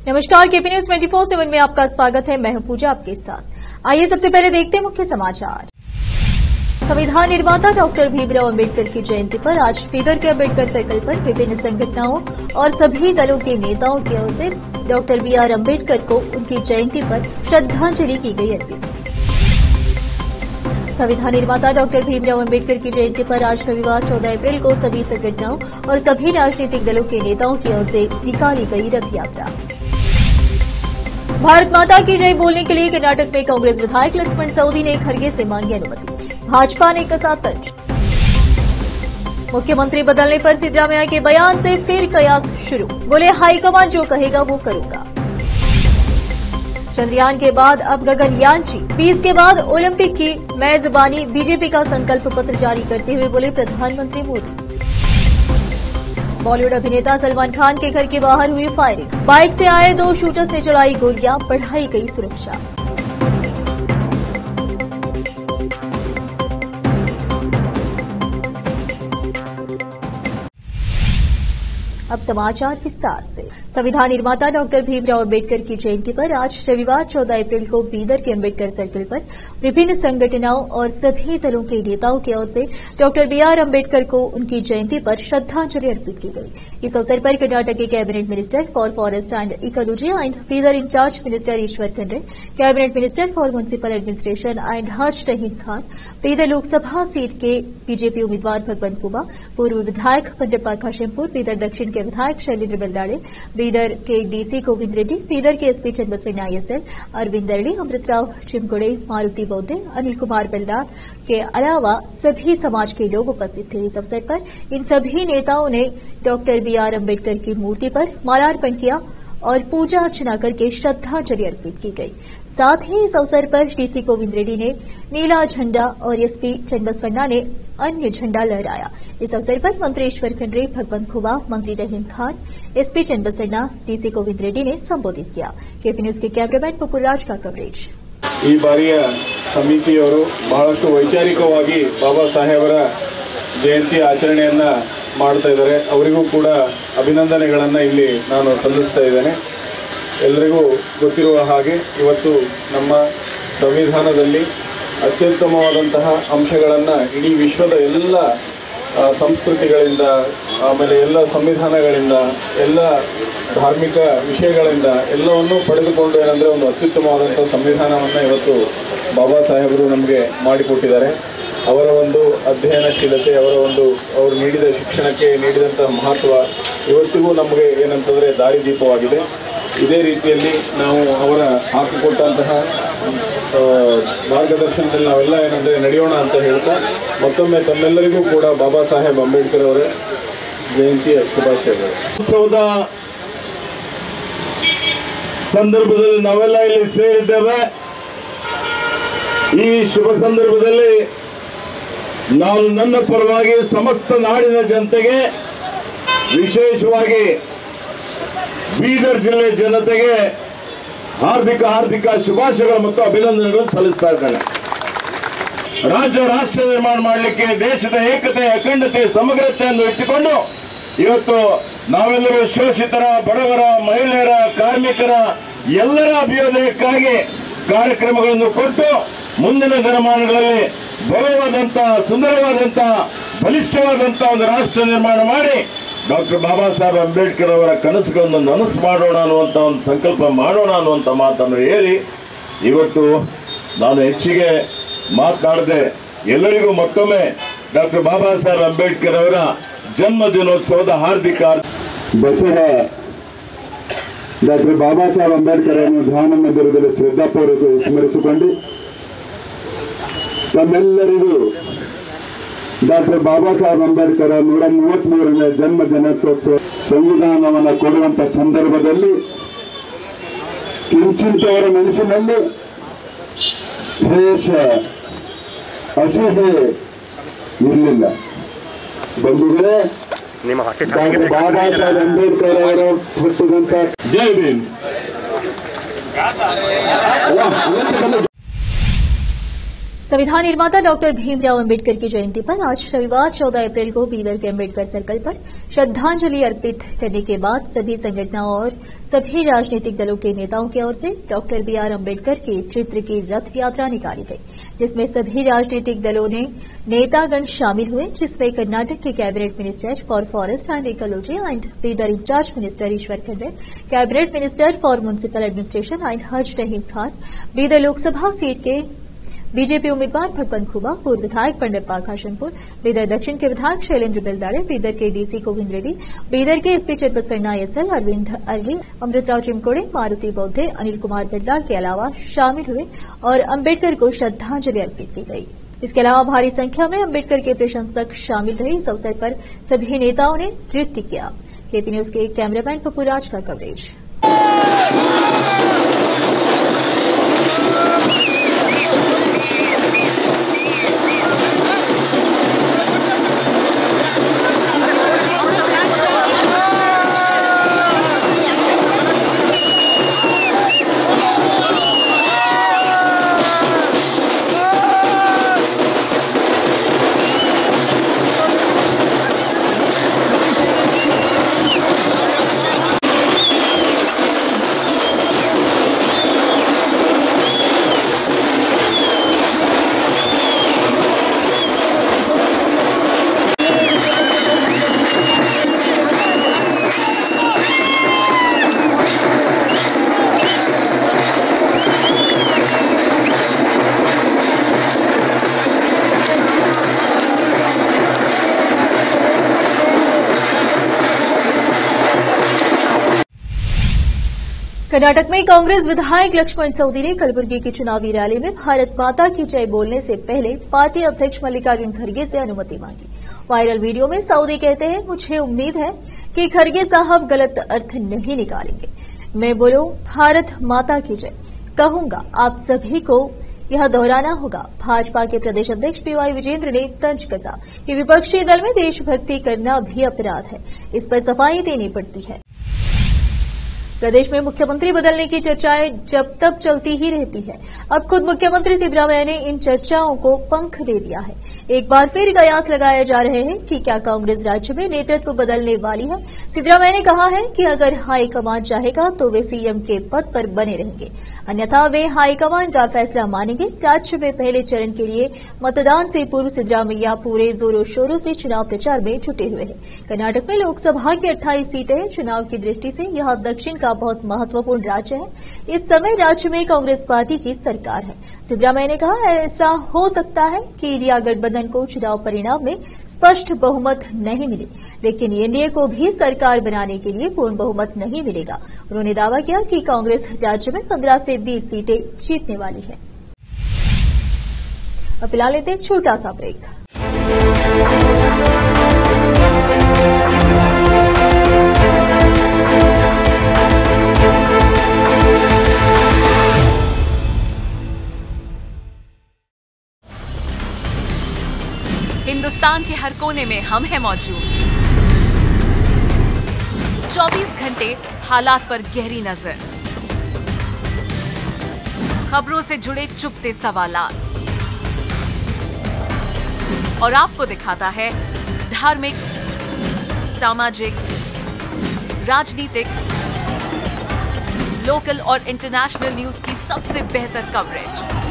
नमस्कार, KP news 24/7 में आपका स्वागत है। मैं हूं पूजा आपके साथ। आइए सबसे पहले देखते हैं मुख्य समाचार। संविधान निर्माता डॉक्टर भीमराव अंबेडकर की जयंती पर आज बीदर के अंबेडकर सर्कल पर विभिन्न संगठनों और सभी दलों के नेताओं की ओर से डॉक्टर BR अंबेडकर को उनकी जयंती पर श्रद्धांजलि की गई अर्पित। संविधान निर्माता डॉक्टर भीमराव अंबेडकर की जयंती पर आज रविवार 14 अप्रैल को सभी संगठनों और सभी राजनीतिक दलों के नेताओं की ओर से निकाली गई रथ यात्रा। भारत माता की जय बोलने के लिए कर्नाटक में कांग्रेस विधायक लक्ष्मण सवदी ने खड़गे से मांगी अनुमति। भाजपा ने कसा तर्ज। मुख्यमंत्री बदलने पर सिद्धरामैया के बयान से फिर कयास शुरू। बोले हाईकमान जो कहेगा वो करूंगा। चंद्रयान के बाद अब गगनयान जी। 20 के बाद ओलंपिक की मेजबानी बीजेपी का संकल्प पत्र जारी करते हुए बोले प्रधानमंत्री मोदी। बॉलीवुड अभिनेता सलमान खान के घर के बाहर हुई फायरिंग। बाइक से आए 2 शूटर्स ने चलाई गोलियां, बढ़ाई गई सुरक्षा। अब समाचार विस्तार से। संविधान निर्माता डॉक्टर भीमराव अंबेडकर की जयंती पर आज रविवार 14 अप्रैल को बीदर के अंबेडकर सर्कल पर विभिन्न संगठनों और सभी दलों के नेताओं की ओर से डॉक्टर BR अंबेडकर को उनकी जयंती पर श्रद्धांजलि अर्पित की गई। इस अवसर पर कर्नाटक के cabinet minister for forest and ecology and Bidar in-charge minister Eshwar Khandre, cabinet minister for municipal administration and Haj Rahim Khan, Bidar Lok Sabha के बीजेपी उम्मीदवार भगवंत कुबा, पूर्व विधायक पंडप्पा काशेमपुर, बीदर दक्षिण के विधायक शैलेंद्र बेल्दाड़े, बीदर के डीसी गोविंद रेड्डी, बीदर के एसपी चन्नबसवण्ण ISL, अरविंद अरड़ी, अमृतराव चिमगुड़े, मारुति बौद्धे, अनिल कुमार बेल्दार के अलावा सभी समाज के लोग उपस्थित थे। इस अवसर पर इन सभी नेताओं ने डॉक्टर BR अंबेडकर की मूर्ति पर माल्यार्पण किया और पूजा अर्चना करके श्रद्धांजलि अर्पित की गई। साथ ही इस अवसर पर डीसी गोविंद रेड्डी ने नीला झंडा और एसपी चन्नबसवण्ण ने अन्य झंडा लहराया। इस अवसर पर मंत्री ईश्वर खंड्रे, भगवंत खुबा, मंत्री रहीम खान, एसपी चन्नबसवण्ण, डीसी गोविंद रेड्डी ने संबोधित किया। केपी न्यूज के कैमरामैन पुपुराज का कवरेज। ಈ ಬಾರಿಯ ಸಮಿತಿಯವರು ಬಹಳಷ್ಟು ವೈಚಾರಿಕವಾಗಿ ಬಾಬಾ ಸಾಹೇಬರ ಜಯಂತಿ ಆಚರಣೆಯನ್ನ ಮಾಡ್ತಾ ಇದ್ದಾರೆ. ಅವರಿಗೂ ಕೂಡ ಅಭಿನಂದನೆಗಳನ್ನು ಇಲ್ಲಿ ನಾನು ಸಲ್ಲಿಸ್ತಾ ಇದ್ದೇನೆ. ಎಲ್ಲರಿಗೂ ಗೊತ್ತಿರುವ ಹಾಗೆ ಇವತ್ತು ನಮ್ಮ ಸಂವಿಧಾನದಲ್ಲಿ ಅತ್ಯುತ್ತಮವಾದಂತಹ ಅಂಶಗಳನ್ನು ಇಡೀ ವಿಶ್ವದ ಎಲ್ಲ ಸಂಸ್ಕೃತಿಗಳಿಂದ, ಆಮೇಲೆ ಎಲ್ಲ ಸಂವಿಧಾನಗಳಿಂದ, ಎಲ್ಲ ಧಾರ್ಮಿಕ ವಿಷಯಗಳಿಂದ ಎಲ್ಲವನ್ನೂ ಪಡೆದುಕೊಂಡು ಏನಂದರೆ ಒಂದು ಅತ್ಯುತ್ತಮವಾದಂಥ ಸಂವಿಧಾನವನ್ನು ಇವತ್ತು ಬಾಬಾ ಸಾಹೇಬರು ನಮಗೆ ಮಾಡಿಕೊಟ್ಟಿದ್ದಾರೆ. ಅವರ ಒಂದು ಅಧ್ಯಯನಶೀಲತೆ, ಅವರು ನೀಡಿದ ಶಿಕ್ಷಣಕ್ಕೆ ನೀಡಿದಂತಹ ಮಹತ್ವ ಇವತ್ತಿಗೂ ನಮಗೆ ಏನಂತಂದರೆ ದಾರಿದೀಪವಾಗಿದೆ. ಇದೇ ರೀತಿಯಲ್ಲಿ ನಾವು ಅವರ ಹಾಕಿಕೊಟ್ಟಂತಹ ಮಾರ್ಗದರ್ಶನದಲ್ಲಿ ನಾವೆಲ್ಲ ಏನಂದರೆ ನಡೆಯೋಣ ಅಂತ ಹೇಳ್ತಾ ಮತ್ತೊಮ್ಮೆ ತಮ್ಮೆಲ್ಲರಿಗೂ ಕೂಡ ಬಾಬಾ ಸಾಹೇಬ್ ಅಂಬೇಡ್ಕರ್ ಅವರ ಜಯಂತಿಯ ಶುಭಾಶಯಗಳು. ಉತ್ಸವದ ಸಂದರ್ಭದಲ್ಲಿ ನಾವೆಲ್ಲ ಇಲ್ಲಿ ಸೇರಿದ್ದೇವೆ. ಈ ಶುಭ ಸಂದರ್ಭದಲ್ಲಿ ನಾನು ನನ್ನ ಪರವಾಗಿ ಸಮಸ್ತ ನಾಡಿನ ಜನತೆಗೆ, ವಿಶೇಷವಾಗಿ ಬೀದರ್ ಜಿಲ್ಲೆ ಜನತೆಗೆ ಹಾರ್ದಿಕ ಶುಭಾಶಯಗಳು ಮತ್ತು ಅಭಿನಂದನೆಗಳನ್ನು ಸಲ್ಲಿಸ್ತಾ ಇದ್ದೇನೆ. ರಾಷ್ಟ್ರ ನಿರ್ಮಾಣ ಮಾಡಲಿಕ್ಕೆ ದೇಶದ ಏಕತೆ, ಅಖಂಡತೆ, ಸಮಗ್ರತೆಯನ್ನು ಇಟ್ಟುಕೊಂಡು ಇವತ್ತು ನಾವೆಲ್ಲರೂ ಶೋಷಿತರ, ಬಡವರ, ಮಹಿಳೆಯರ, ಕಾರ್ಮಿಕರ ಎಲ್ಲರ ಅಭ್ಯುದಯಕ್ಕಾಗಿ ಕಾರ್ಯಕ್ರಮಗಳನ್ನು ಕೊಟ್ಟು ಮುಂದಿನ ದಿನಮಾನಗಳಲ್ಲಿ ಬಲವಾದಂತಹ, ಸುಂದರವಾದಂತಹ, ಬಲಿಷ್ಠವಾದಂತಹ ಒಂದು ರಾಷ್ಟ್ರ ನಿರ್ಮಾಣ ಮಾಡಿ ಡಾಕ್ಟರ್ ಬಾಬಾ ಸಾಹೇಬ್ ಅಂಬೇಡ್ಕರ್ ಅವರ ಕನಸುಗಳನ್ನು ನನಸು ಮಾಡೋಣ ಅನ್ನುವಂಥ ಒಂದು ಸಂಕಲ್ಪ ಮಾಡೋಣ ಅನ್ನುವಂಥ ಮಾತನ್ನು ಹೇಳಿ ಇವತ್ತು ನಾನು ಹೆಚ್ಚಿಗೆ ಮಾತನಾಡದೆ ಎಲ್ಲರಿಗೂ ಮತ್ತೊಮ್ಮೆ ಡಾಕ್ಟರ್ ಬಾಬಾ ಸಾಹೇಬ್ ಅಂಬೇಡ್ಕರ್ ಅವರ ಜನ್ಮ ದಿನೋತ್ಸವದ ಹಾರ್ದಿಕ ಬಸವ ಡಾಕ್ಟರ್ ಬಾಬಾ ಸಾಹೇಬ್ ಅಂಬೇಡ್ಕರ್ ಅವರನ್ನು ಧ್ಯಾನ ಮಂದಿರದಲ್ಲಿ ಶ್ರದ್ಧಾಪೂರ್ವಕ ಸ್ಮರಿಸಿಕೊಂಡು ತಮ್ಮೆಲ್ಲರಿಗೂ ಡಾಕ್ಟರ್ ಬಾಬಾ ಸಾಹೇಬ್ ಅಂಬೇಡ್ಕರ್ 133ನೇ ಜನ್ಮ ದಿನೋತ್ಸವ ಸಂವಿಧಾನವನ್ನು ಕೊಡುವಂತ ಸಂದರ್ಭದಲ್ಲಿ ಕಿಂಚಿಂತವರ ಮನಸ್ಸಿನಲ್ಲಿ ದ್ವೇಷ, ಅಸೂಹೆ ಇರಲಿಲ್ಲ. ಬಂಧುಗಳೇ, ಡಾಕ್ಟರ್ ಬಾಬಾ ಸಾಹೇಬ್ ಅಂಬೇಡ್ಕರ್ ಅವರು ಹುಟ್ಟಿದಂತ ಜೈ ಭೀಮ್. संविधान निर्माता डॉक्टर भीमराव अंबेडकर की जयंती पर आज रविवार 14 अप्रैल को बीदर के अंबेडकर सर्कल पर श्रद्धांजलि अर्पित करने के बाद सभी संगठनों और सभी राजनीतिक दलों के नेताओं की ओर से डॉक्टर बीआर अंबेडकर के चित्र की रथ यात्रा निकाली गई, जिसमें सभी राजनीतिक दलों ने नेतागण शामिल हुए, जिसमें कर्नाटक के cabinet minister for forest and ecology and Bidar in-charge minister Eshwar Khandre, cabinet minister for municipal administration and Haj Rahim Khan, Bidar Lok Sabha के बीजेपी उम्मीदवार भगवंत खुबा, पूर्व विधायक पंडप्पा काशनपुर, बीदर दक्षिण के विधायक शैलेंद्र बिलदाड़े, बीदर के डीसी गोविंद रेड्डी, बीदर के एसपी चेतबसवण्णा एसएल, अरविंद अरली, अमृतराव चिमकोड़े, मारुति बौद्धे, अनिल कुमार बिल्लाड़ के अलावा शामिल हुए और अंबेडकर को श्रद्धांजलि अर्पित की गई। इसके अलावा भारी संख्या में अंबेडकर के प्रशंसक शामिल रहे। इस अवसर पर सभी नेताओं ने नृत्य किया। केपी न्यूज के कैमरामैन पप्पूराज का कवरेज। कर्नाटक में कांग्रेस विधायक लक्ष्मण सवदी ने कलबुर्गी की चुनावी रैली में भारत माता की जय बोलने से पहले पार्टी अध्यक्ष मल्लिकार्जुन खड़गे से अनुमति मांगी। वायरल वीडियो में सवदी कहते हैं, मुझे उम्मीद है कि खड़गे साहब गलत अर्थ नहीं निकालेंगे। मैं बोलो भारत माता की जय कहूंगा, आप सभी को यह दोहराना होगा। भाजपा के प्रदेश अध्यक्ष पीवाई विजेंद्र ने तंज कसा कि विपक्षी दल में देशभक्ति करना भी अपराध है, इस पर सफाई देनी पड़ती है। प्रदेश में मुख्यमंत्री बदलने की चर्चाएं जब तक चलती ही रहती है। अब खुद मुख्यमंत्री सिद्धरामैया ने इन चर्चाओं को पंख दे दिया है। एक बार फिर कयास लगाए जा रहे हैं कि क्या कांग्रेस राज्य में नेतृत्व बदलने वाली है। सिद्धरामैया ने कहा है कि अगर हाईकमान चाहेगा तो वे सीएम के पद पर बने रहेंगे, अन्यथा वे हाईकमान का फैसला मानेंगे। राज्य में पहले चरण के लिए मतदान से पूर्व सिद्धरामैया पूरे जोरों शोरों से चुनाव प्रचार में जुटे हुए हैं। कर्नाटक में लोकसभा की 28 सीटें हैं। चुनाव की दृष्टि से यह दक्षिण का बहुत महत्वपूर्ण राज्य है। इस समय राज्य में कांग्रेस पार्टी की सरकार है। सिद्धरामैया ने कहा, ऐसा हो सकता है कि इंडिया गठबंधन को चुनाव परिणाम में स्पष्ट बहुमत नहीं मिले, लेकिन एनडीए को भी सरकार बनाने के लिए पूर्ण बहुमत नहीं मिलेगा। उन्होंने दावा किया कि कांग्रेस राज्य में 15 से 20 सीटें जीतने वाली है। अब फिलहाल लेते हैं छोटा सा ब्रेक। हिंदुस्तान के हर कोने में हम हैं मौजूद। 24 घंटे हालात पर गहरी नजर, खबरों से जुड़े चुपते सवालात और आपको दिखाता है धार्मिक, सामाजिक, राजनीतिक, लोकल और इंटरनेशनल न्यूज की सबसे बेहतर कवरेज,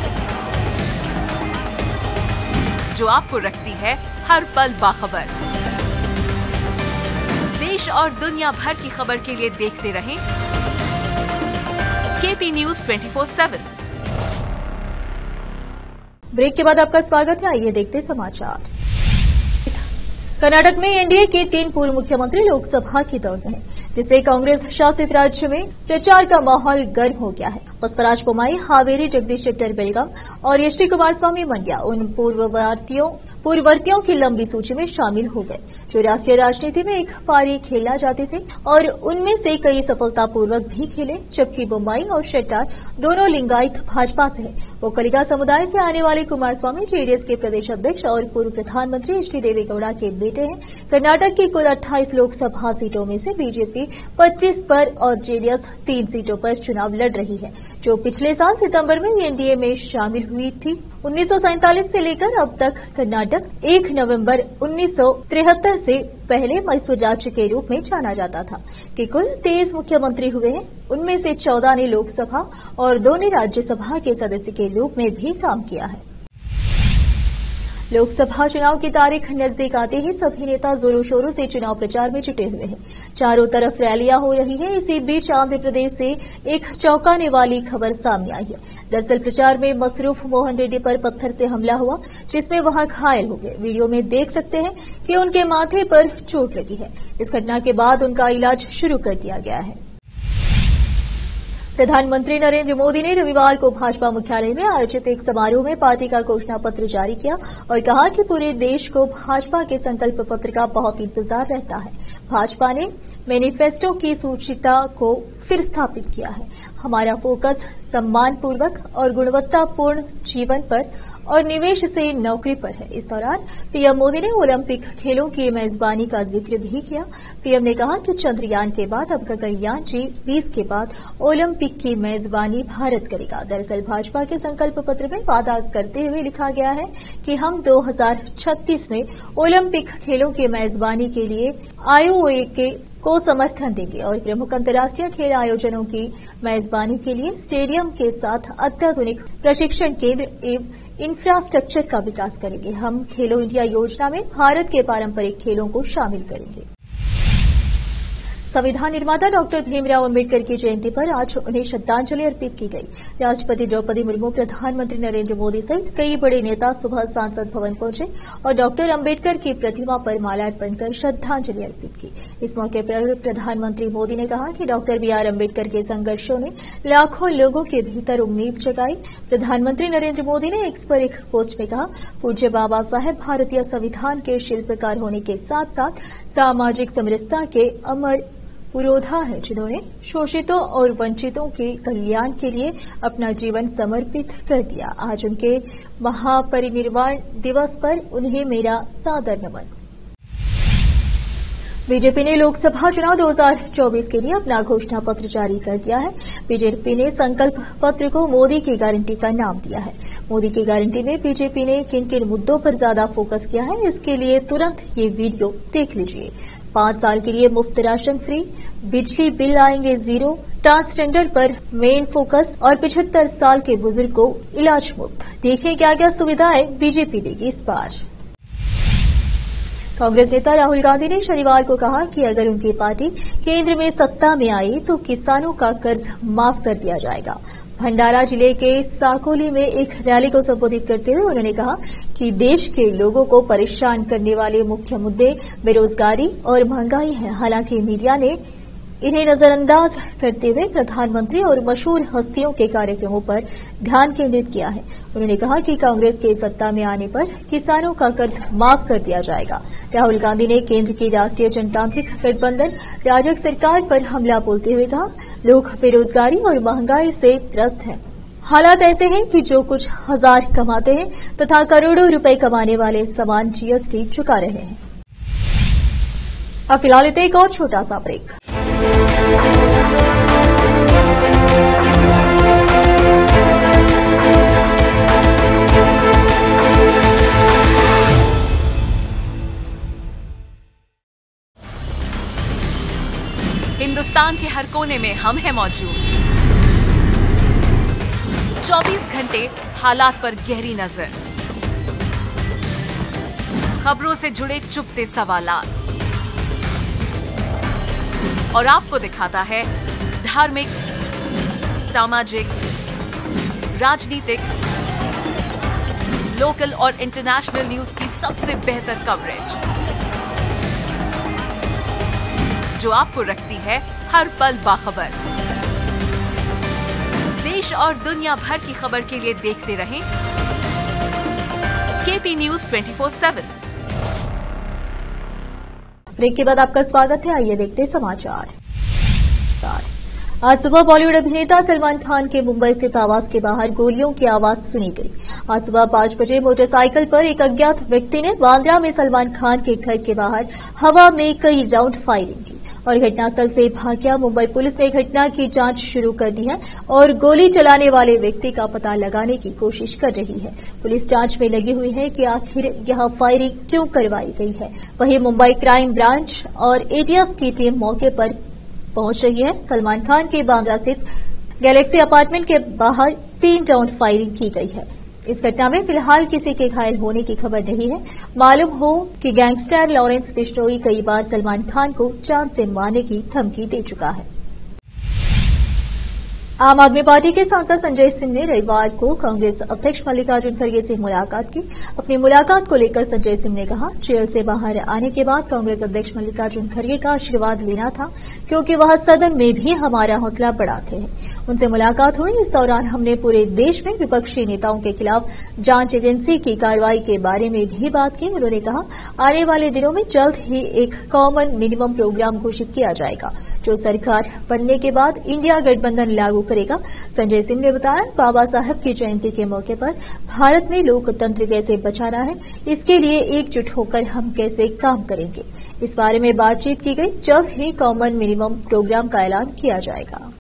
जो आपको रखती है हर पल बाखबर। देश और दुनिया भर की खबर के लिए देखते रहें केपी न्यूज 24/7। ब्रेक के बाद आपका स्वागत है। आइए देखते समाचार। कर्नाटक में एनडीए के 3 पूर्व मुख्यमंत्री लोकसभा की दौड़ में हैं, जिससे कांग्रेस शासित राज्य में प्रचार का माहौल गर्म हो गया है। बसवराज बोम्माई हावेरी, जगदीश शेट्टर बेलगाम और एचडी कुमारस्वामी मंड्या उन पूर्ववर्तियों की लंबी सूची में शामिल हो गए, जो राष्ट्रीय राजनीति में एक पारी खेलना चाहते थे और उनमें से कई सफलतापूर्वक भी खेले। जबकि बोम्माई और शेट्टर दोनों लिंगायत भाजपा से हैं। वो कलिगा समुदाय से आने वाले कुमारस्वामी जेडीएस के प्रदेश अध्यक्ष और पूर्व प्रधानमंत्री एचडी देवेगौड़ा के बेटे हैं। कर्नाटक की कुल 28 लोकसभा सीटों में से बीजेपी 25 पर और जेडीएस 3 सीटों पर चुनाव लड़ रही है, जो पिछले साल सितंबर में एनडीए में शामिल हुई थी। 1947 से लेकर अब तक कर्नाटक 1 नवंबर 1973 से पहले मैसूर राज्य के रूप में जाना जाता था कि कुल 23 मुख्यमंत्री हुए हैं। उनमें से 14 ने लोकसभा और 2 ने राज्यसभा के सदस्य के रूप में भी काम किया है। लोकसभा चुनाव की तारीख नजदीक आते ही सभी नेता जोरों शोरों से चुनाव प्रचार में जुटे हुए हैं। चारों तरफ रैलियां हो रही है। इसी बीच आंध्र प्रदेश से एक चौंकाने वाली खबर सामने आई है। दरअसल प्रचार में मसरूफ मोहन रेड्डी पर पत्थर से हमला हुआ, जिसमें वह घायल हो गए। वीडियो में देख सकते हैं कि उनके माथे पर चोट लगी है। इस घटना के बाद उनका इलाज शुरू कर दिया गया है। प्रधानमंत्री नरेंद्र मोदी ने रविवार को भाजपा मुख्यालय में आयोजित एक समारोह में पार्टी का घोषणा पत्र जारी किया और कहा कि पूरे देश को भाजपा के संकल्प पत्र का बहुत इंतजार रहता है। भाजपा ने मैनिफेस्टो की सूचिता को फिर स्थापित किया है। हमारा फोकस सम्मानपूर्वक और गुणवत्तापूर्ण जीवन पर और निवेश से नौकरी पर है। इस दौरान पीएम मोदी ने ओलंपिक खेलों की मेजबानी का जिक्र भी किया। पीएम ने कहा कि चंद्रयान के बाद अब गगनयान G20 के बाद ओलंपिक की मेजबानी भारत करेगा। दरअसल भाजपा के संकल्प पत्र में वादा करते हुए लिखा गया है कि हम 2036 में ओलंपिक खेलों की मेजबानी के लिए IOA को समर्थन देंगे और प्रमुख अंतर्राष्ट्रीय खेल आयोजनों की मेजबानी के लिए स्टेडियम के साथ अत्याधुनिक प्रशिक्षण केंद्र एवं इंफ्रास्ट्रक्चर का विकास करेंगे। हम खेलो इंडिया योजना में भारत के पारंपरिक खेलों को शामिल करेंगे। संविधान निर्माता डॉक्टर भीमराव अम्बेडकर की जयंती पर आज उन्हें श्रद्धांजलि अर्पित की गई। राष्ट्रपति द्रौपदी मुर्मू, प्रधानमंत्री नरेंद्र मोदी सहित कई बड़े नेता सुबह सांसद भवन पहुंचे और डॉक्टर अम्बेडकर की प्रतिमा पर माल्यार्पण कर श्रद्धांजलि अर्पित की। इस मौके पर प्रधानमंत्री मोदी ने कहा कि डॉक्टर BR अम्बेडकर के संघर्षों ने लाखों लोगों के भीतर उम्मीद जगाई। प्रधानमंत्री नरेंद्र मोदी ने एक्स पर एक पोस्ट में कहा, पूज्य बाबा साहेब भारतीय संविधान के शिल्पकार होने के साथ साथ सामाजिक समरसता के अमर पुरोधा है, जिन्होंने शोषितों और वंचितों के कल्याण के लिए अपना जीवन समर्पित कर दिया। आज उनके महापरिनिर्वाण दिवस पर उन्हें मेरा सादर नमन। बीजेपी ने लोकसभा चुनाव 2024 के लिए अपना घोषणा पत्र जारी कर दिया है। बीजेपी ने संकल्प पत्र को मोदी की गारंटी का नाम दिया है। मोदी की गारंटी में बीजेपी ने किन किन मुद्दों पर ज्यादा फोकस किया है, इसके लिए तुरंत ये वीडियो देख लीजिए। 5 साल के लिए मुफ्त राशन फ्री, बिजली बिल आएंगे 0, ट्रांसजेंडर पर मेन फोकस और 75 साल के बुजुर्ग को इलाज मुफ्त। देखिए क्या क्या सुविधाएं बीजेपी देगी इस बार। कांग्रेस नेता राहुल गांधी ने शनिवार को कहा कि अगर उनकी पार्टी केंद्र में सत्ता में आई तो किसानों का कर्ज माफ कर दिया जाएगा। भंडारा जिले के साकोली में एक रैली को संबोधित करते हुए उन्होंने कहा कि देश के लोगों को परेशान करने वाले मुख्य मुद्दे बेरोजगारी और महंगाई है। हालांकि मीडिया ने इन्हें नजरअंदाज करते हुए प्रधानमंत्री और मशहूर हस्तियों के कार्यक्रमों पर ध्यान केंद्रित किया है। उन्होंने कहा कि कांग्रेस के सत्ता में आने पर किसानों का कर्ज माफ कर दिया जाएगा। राहुल गांधी ने केंद्र की राष्ट्रीय जनतांत्रिक गठबंधन राजग सरकार पर हमला बोलते हुए कहा, लोग बेरोजगारी और महंगाई से त्रस्त हैं। हालात ऐसे हैं कि जो कुछ हजार कमाते हैं तथा करोड़ों रुपए कमाने वाले समान GST चुका रहे हैं। अब फिलहाल इतना एक और छोटा सा ब्रेक। हिंदुस्तान के हर कोने में हम हैं मौजूद। 24 घंटे हालात पर गहरी नजर, खबरों से जुड़े चुपते सवालात और आपको दिखाता है धार्मिक, सामाजिक, राजनीतिक, लोकल और इंटरनेशनल न्यूज की सबसे बेहतर कवरेज, जो आपको रखती है हर पल बाखबर। देश और दुनिया भर की खबर के लिए देखते रहें KP News 24/7। ब्रेक के बाद आपका स्वागत है। आइए देखते हैं समाचार। आज सुबह बॉलीवुड अभिनेता सलमान खान के मुंबई स्थित आवास के बाहर गोलियों की आवाज सुनी गई। आज सुबह 5 बजे मोटरसाइकिल पर एक अज्ञात व्यक्ति ने बांद्रा में सलमान खान के घर के बाहर हवा में कई राउंड फायरिंग की। और घटनास्थल से भाग गया। मुंबई पुलिस ने घटना की जांच शुरू कर दी है और गोली चलाने वाले व्यक्ति का पता लगाने की कोशिश कर रही है। पुलिस जांच में लगी हुई है कि आखिर यह फायरिंग क्यों करवाई गई है। वहीं मुंबई क्राइम ब्रांच और एटीएस की टीम मौके पर पहुंच रही है। सलमान खान के बांद्रा स्थित गैलेक्सी अपार्टमेंट के बाहर 3 राउंड फायरिंग की गई है। इस घटना में फिलहाल किसी के घायल होने की खबर नहीं है। मालूम हो कि गैंगस्टर लॉरेंस बिश्नोई कई बार सलमान खान को जान से मारने की धमकी दे चुका है। आम आदमी पार्टी के सांसद संजय सिंह ने रविवार को कांग्रेस अध्यक्ष मल्लिकार्जुन खड़गे से मुलाकात की। अपनी मुलाकात को लेकर संजय सिंह ने कहा, जेल से बाहर आने के बाद कांग्रेस अध्यक्ष मल्लिकार्जुन खड़गे का आशीर्वाद लेना था, क्योंकि वह सदन में भी हमारा हौसला बढ़ाते हैं। उनसे मुलाकात हुई। इस दौरान हमने पूरे देश में विपक्षी नेताओं के खिलाफ जांच एजेंसी की कार्रवाई के बारे में भी बात की। उन्होंने कहा, आने वाले दिनों में जल्द ही एक कॉमन मिनिमम प्रोग्राम घोषित किया जाएगा, जो सरकार बनने के बाद इंडिया गठबंधन लागू करेगा। संजय सिंह ने बताया, बाबा साहब की जयंती के मौके पर भारत में लोकतंत्र कैसे बचाना है, इसके लिए एकजुट होकर हम कैसे काम करेंगे, इस बारे में बातचीत की गई। जल्द ही कॉमन मिनिमम प्रोग्राम का ऐलान किया जाएगा।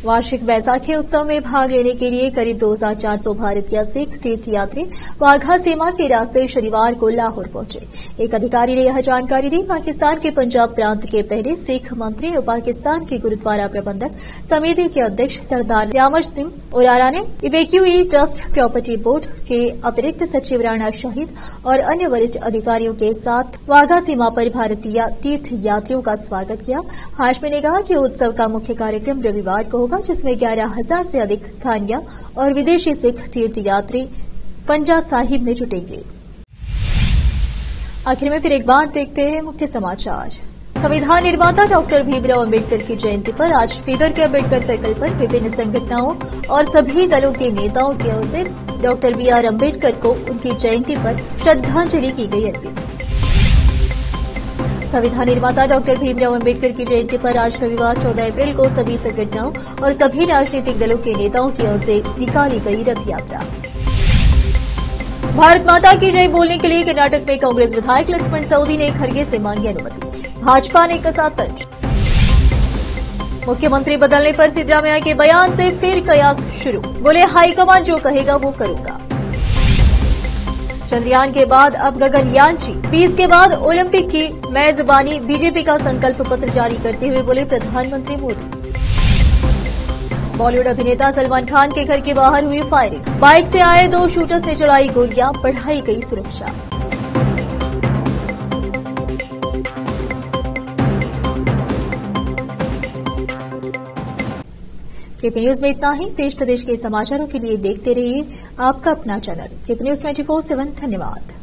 वार्षिक बैसाखी उत्सव में भाग लेने के लिए करीब 2400 भारतीय सिख तीर्थयात्री वाघा सीमा के रास्ते शनिवार को लाहौर पहुंचे। एक अधिकारी ने यह जानकारी दी। पाकिस्तान के पंजाब प्रांत के पहले सिख मंत्री और पाकिस्तान की गुरुद्वारा प्रबंधक समिति के अध्यक्ष सरदार रामर सिंह उरारा ने इवैक्यूई ट्रस्ट प्रॉपर्टी बोर्ड के अतिरिक्त सचिव राणा शहीद और अन्य वरिष्ठ अधिकारियों के साथ वाघा सीमा पर भारतीय तीर्थयात्रियों का स्वागत किया। हाशमी ने कहा कि उत्सव का मुख्य कार्यक्रम रविवार को होगा, जिसमें 11,000 से अधिक स्थानीय और विदेशी सिख तीर्थयात्री पंजा साहिब में जुटेंगे। आखिर में फिर एक बार देखते हैं मुख्य समाचार। संविधान निर्माता डॉक्टर भीमराव अंबेडकर की जयंती पर आज बीदर के अंबेडकर सर्कल पर विभिन्न संगठनों और सभी दलों के नेताओं की ओर से डॉक्टर BR अंबेडकर को उनकी जयंती पर श्रद्धांजलि की गई अर्पित। संविधान निर्माता डॉक्टर भीमराव अंबेडकर की जयंती पर आज रविवार 14 अप्रैल को सभी संगठनों और सभी राजनीतिक दलों के नेताओं की ओर से निकाली गई रथ यात्रा। भारत माता की जय बोलने के लिए कर्नाटक में कांग्रेस विधायक लक्ष्मण सवदी ने खड़गे से मांगी अनुमति। भाजपा ने कसा तंज। मुख्यमंत्री बदलने पर सिद्धरामैया के बयान से फिर कयास शुरू। बोले, हाईकमान जो कहेगा वो करूंगा। चंद्रयान के बाद अब गगनयान जी। 20 के बाद ओलंपिक की मेजबानी बीजेपी का संकल्प पत्र जारी करते हुए बोले प्रधानमंत्री मोदी। बॉलीवुड अभिनेता सलमान खान के घर के बाहर हुई फायरिंग। बाइक से आए 2 शूटर्स ने चलाई गोलियां, बढ़ाई गई सुरक्षा। केपी न्यूज में इतना ही। देश प्रदेश के समाचारों के लिए देखते रहिए आपका अपना चैनल केपी न्यूज 24/7। धन्यवाद।